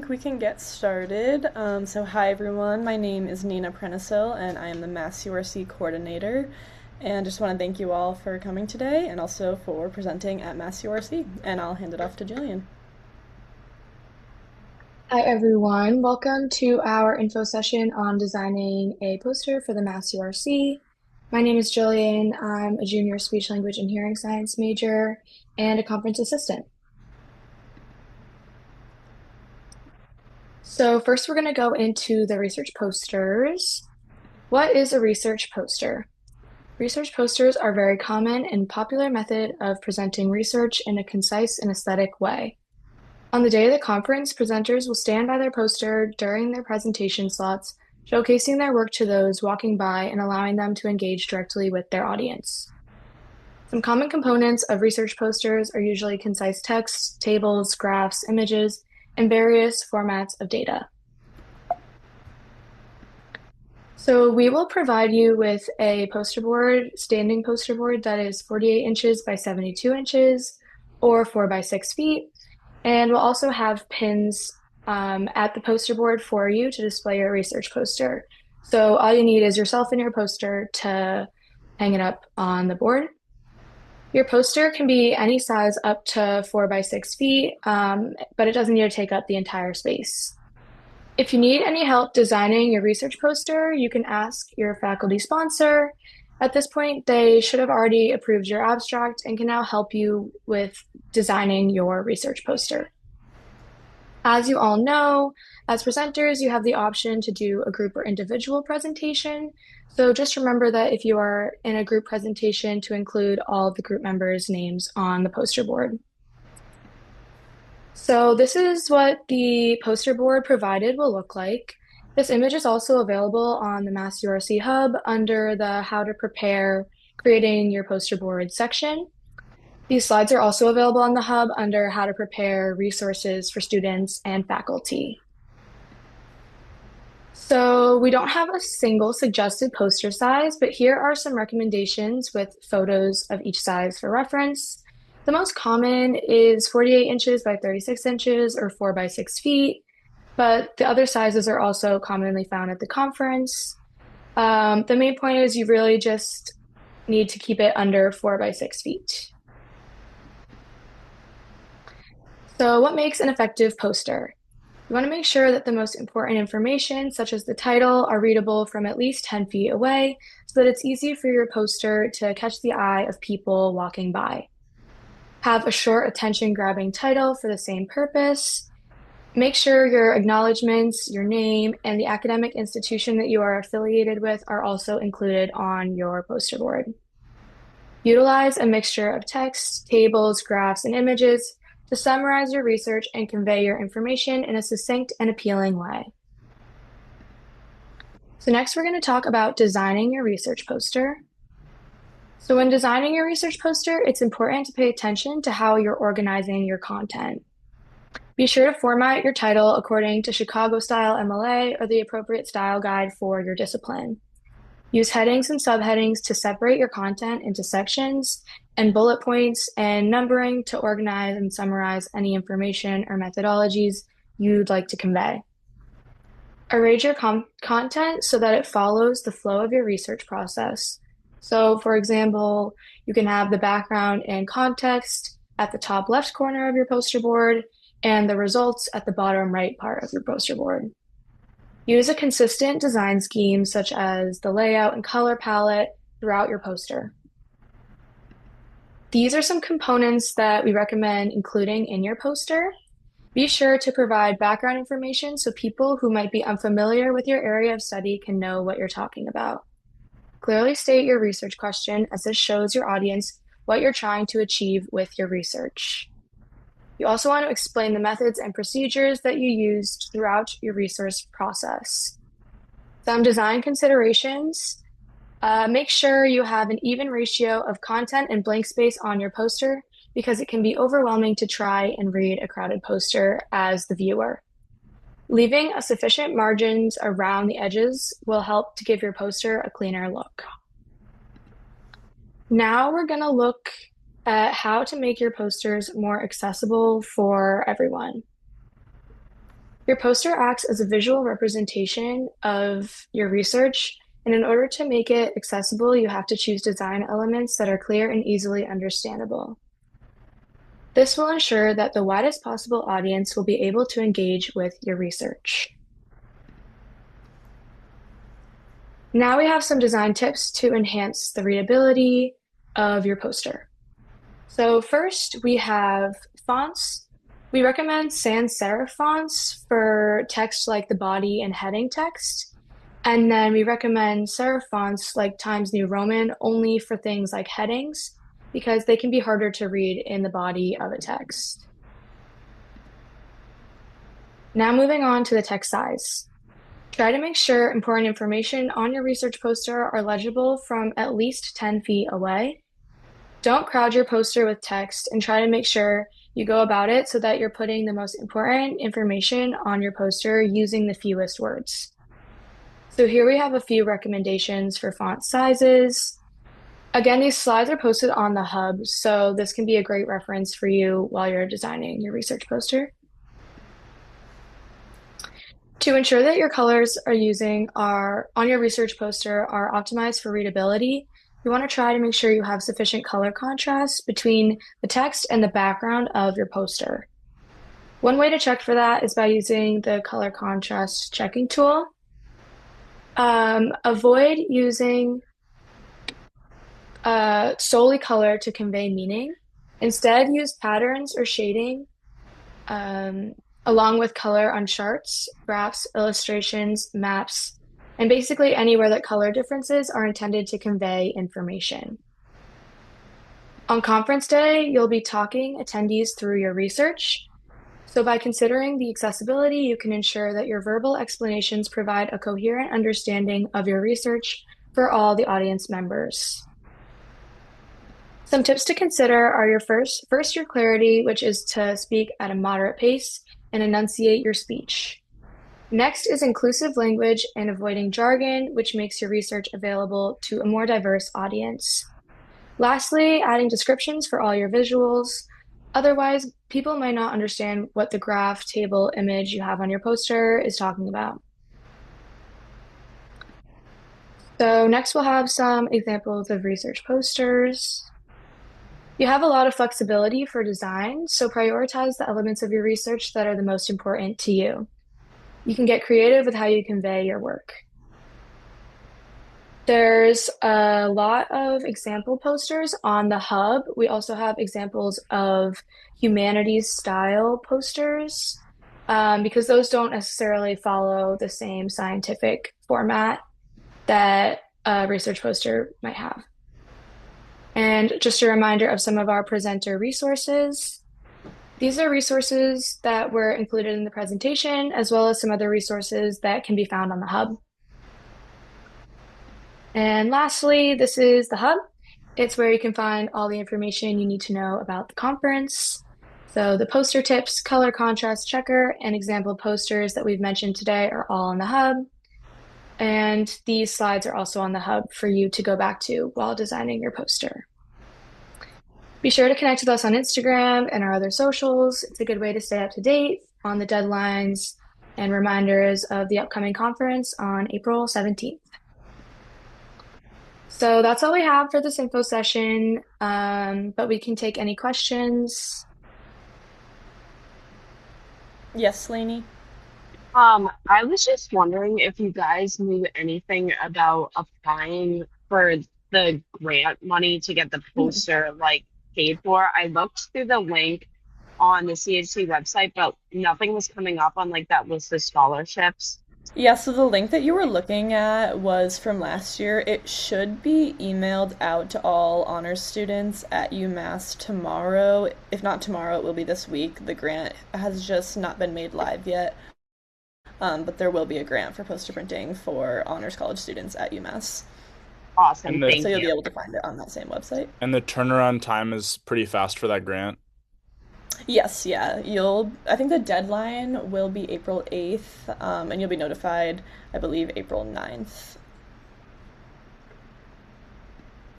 think we can get started. Hi everyone, my name is Nina Prenisil and I am the MassURC coordinator. And just want to thank you all for coming today and also for presenting at MassURC. And I'll hand it off to Jillian. Hi, everyone. Welcome to our info session on designing a poster for the MassURC. My name is Jillian. I'm a junior speech language and hearing science major and a conference assistant. So first, we're going to go into the research posters. What is a research poster? Research posters are a very common and popular method of presenting research in a concise and aesthetic way. On the day of the conference, presenters will stand by their poster during their presentation slots, showcasing their work to those walking by and allowing them to engage directly with their audience. Some common components of research posters are usually concise text, tables, graphs, images, and various formats of data. So we will provide you with a poster board, standing poster board that is 48 inches by 72 inches or 4 by 6 feet. And we'll also have pins at the poster board for you to display your research poster. So all you need is yourself and your poster to hang it up on the board. Your poster can be any size up to 4 by 6 feet, but it doesn't need to take up the entire space. If you need any help designing your research poster, you can ask your faculty sponsor. At this point, they should have already approved your abstract and can now help you with designing your research poster. As you all know, as presenters, you have the option to do a group or individual presentation. So just remember that if you are in a group presentation, to include all of the group members' names on the poster board. So this is what the poster board provided will look like. This image is also available on the MassURC Hub under the How to Prepare Creating Your Poster Board section. These slides are also available on the Hub under How to Prepare Resources for Students and Faculty. So we don't have a single suggested poster size, but here are some recommendations with photos of each size for reference. The most common is 48 inches by 36 inches or 4 by 6 feet, but the other sizes are also commonly found at the conference. The main point is you really just need to keep it under 4 by 6 feet. So what makes an effective poster? You want to make sure that the most important information, such as the title, are readable from at least 10 feet away so that it's easy for your poster to catch the eye of people walking by. Have a short attention-grabbing title for the same purpose. Make sure your acknowledgments, your name, and the academic institution that you are affiliated with are also included on your poster board. Utilize a mixture of text, tables, graphs, and images to summarize your research and convey your information in a succinct and appealing way. So next we're going to talk about designing your research poster. So when designing your research poster, it's important to pay attention to how you're organizing your content. Be sure to format your title according to Chicago style MLA or the appropriate style guide for your discipline. Use headings and subheadings to separate your content into sections and bullet points and numbering to organize and summarize any information or methodologies you'd like to convey. Arrange your content so that it follows the flow of your research process. So, for example, you can have the background and context at the top left corner of your poster board and the results at the bottom right part of your poster board. Use a consistent design scheme such as the layout and color palette throughout your poster. These are some components that we recommend including in your poster. Be sure to provide background information so people who might be unfamiliar with your area of study can know what you're talking about. Clearly state your research question, as this shows your audience what you're trying to achieve with your research. You also want to explain the methods and procedures that you used throughout your research process. Some design considerations. Make sure you have an even ratio of content and blank space on your poster because it can be overwhelming to try and read a crowded poster as the viewer. Leaving a sufficient margins around the edges will help to give your poster a cleaner look. Now we're going to look at how to make your posters more accessible for everyone. Your poster acts as a visual representation of your research, and in order to make it accessible, you have to choose design elements that are clear and easily understandable. This will ensure that the widest possible audience will be able to engage with your research. Now we have some design tips to enhance the readability of your poster. So first we have fonts. We recommend sans serif fonts for text like the body and heading text. And then we recommend serif fonts like Times New Roman only for things like headings because they can be harder to read in the body of a text. Now moving on to the text size. Try to make sure important information on your research poster are legible from at least 10 feet away. Don't crowd your poster with text and try to make sure you go about it so that you're putting the most important information on your poster using the fewest words. So here we have a few recommendations for font sizes. Again, these slides are posted on the hub, so this can be a great reference for you while you're designing your research poster. To ensure that your colors are using on your research poster are optimized for readability, you want to try to make sure you have sufficient color contrast between the text and the background of your poster. One way to check for that is by using the color contrast checking tool. Avoid using solely color to convey meaning. Instead, use patterns or shading along with color on charts, graphs, illustrations, maps, and basically anywhere that color differences are intended to convey information. On conference day, you'll be talking attendees through your research. So by considering the accessibility, you can ensure that your verbal explanations provide a coherent understanding of your research for all the audience members. Some tips to consider are your first your clarity, which is to speak at a moderate pace and enunciate your speech. Next is inclusive language and avoiding jargon, which makes your research available to a more diverse audience. Lastly, adding descriptions for all your visuals. Otherwise, people might not understand what the graph, table, image you have on your poster is talking about. So next we'll have some examples of research posters. You have a lot of flexibility for design, so prioritize the elements of your research that are the most important to you. You can get creative with how you convey your work. There's a lot of example posters on the hub. We also have examples of humanities style posters because those don't necessarily follow the same scientific format that a research poster might have. And just a reminder of some of our presenter resources. These are resources that were included in the presentation, as well as some other resources that can be found on the hub. And lastly, this is the hub. It's where you can find all the information you need to know about the conference. So the poster tips, color contrast checker, and example posters that we've mentioned today are all on the hub. And these slides are also on the hub for you to go back to while designing your poster. Be sure to connect with us on Instagram and our other socials. It's a good way to stay up to date on the deadlines and reminders of the upcoming conference on April 17th. So that's all we have for this info session, but we can take any questions. Yes, Lainey? I was just wondering if you guys knew anything about applying for the grant money to get the poster like paid for. I looked through the link on the CHC website, but nothing was coming up on like that list of scholarships. Yeah, so the link that you were looking at was from last year. It should be emailed out to all honors students at UMass tomorrow. If not tomorrow, it will be this week. The grant has just not been made live yet. But there will be a grant for poster printing for honors college students at UMass. Awesome, And the- thank So you'll be you. able to find it on that same website. And the turnaround time is pretty fast for that grant. Yes, yeah. I think the deadline will be April 8th, and you'll be notified, I believe, April 9th.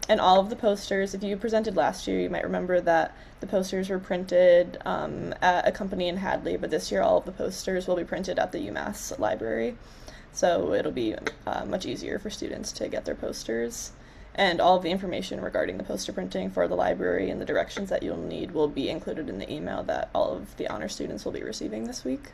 And all of the posters, if you presented last year, you might remember that the posters were printed at a company in Hadley, but this year all of the posters will be printed at the UMass library. So it'll be much easier for students to get their posters. And all of the information regarding the poster printing for the library and the directions that you'll need will be included in the email that all of the honor students will be receiving this week.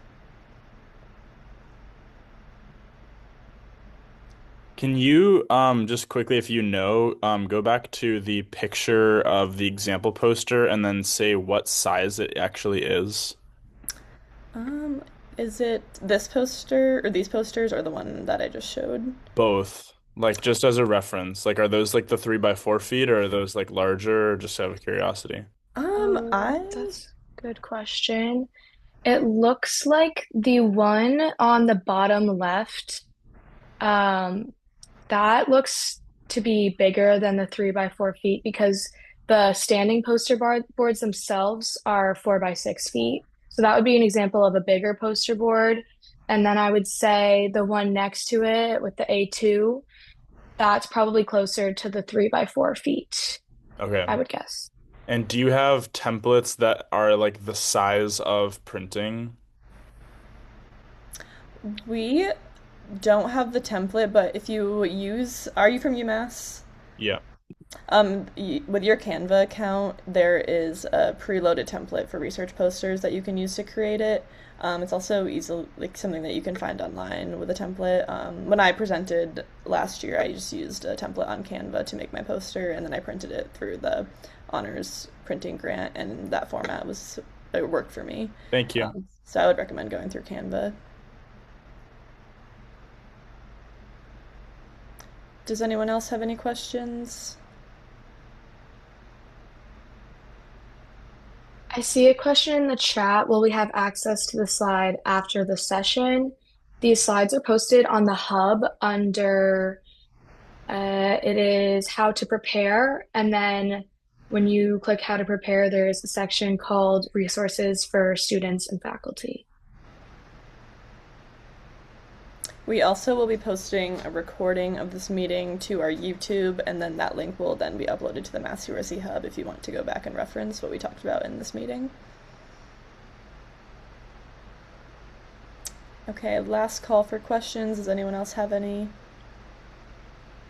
Can you just quickly, if you know, go back to the picture of the example poster and then say what size it actually is? Um, is it this poster or these posters or the one that I just showed? Both. Like just as a reference. Like are those like the 3 by 4 feet or are those like larger, just out of curiosity? I That's a good question. It looks like the one on the bottom left, um, that looks to be bigger than the 3 by 4 feet because the standing boards themselves are 4 by 6 feet. So that would be an example of a bigger poster board. And then I would say the one next to it with the A2, that's probably closer to the 3 by 4 feet, Okay. I would guess. And do you have templates that are like the size of printing? we don't have the template, but if you use, are you from UMass? Yeah. With your Canva account, there is a preloaded template for research posters that you can use to create it. It's also easily like something that you can find online with a template. When I presented last year, I just used a template on Canva to make my poster, and then I printed it through the honors printing grant, and that format was it worked for me. Thank you. So I would recommend going through Canva. Does anyone else have any questions? I see a question in the chat. Will we have access to the slide after the session? These slides are posted on the hub under it is how to prepare. And then when you click how to prepare, there is a section called resources for students and faculty. We also will be posting a recording of this meeting to our YouTube, and then that link will then be uploaded to the MassURC Hub if you want to go back and reference what we talked about in this meeting. Okay, last call for questions. Does anyone else have any?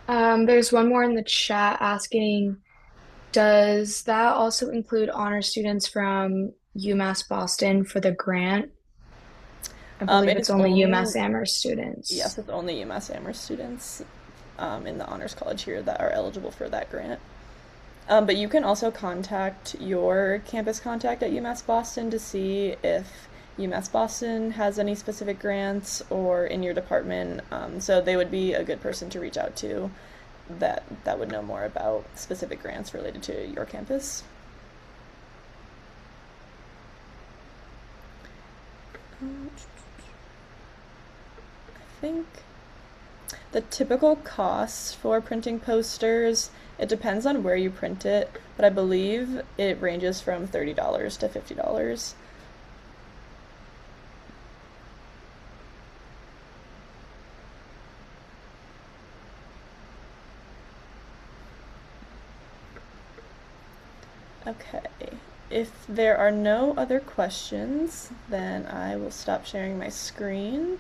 There's one more in the chat asking, does that also include honor students from UMass Boston for the grant? I believe It it's is only only, UMass Amherst yes, students. it's only UMass Amherst students in the Honors College here that are eligible for that grant. But you can also contact your campus contact at UMass Boston to see if UMass Boston has any specific grants or in your department. So they would be a good person to reach out to that would know more about specific grants related to your campus. I think the typical costs for printing posters, it depends on where you print it, but I believe it ranges from $30 to $50. Okay, if there are no other questions, then I will stop sharing my screen.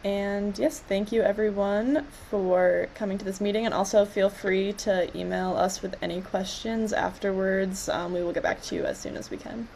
And yes, thank you everyone for coming to this meeting, and also feel free to email us with any questions afterwards. We will get back to you as soon as we can.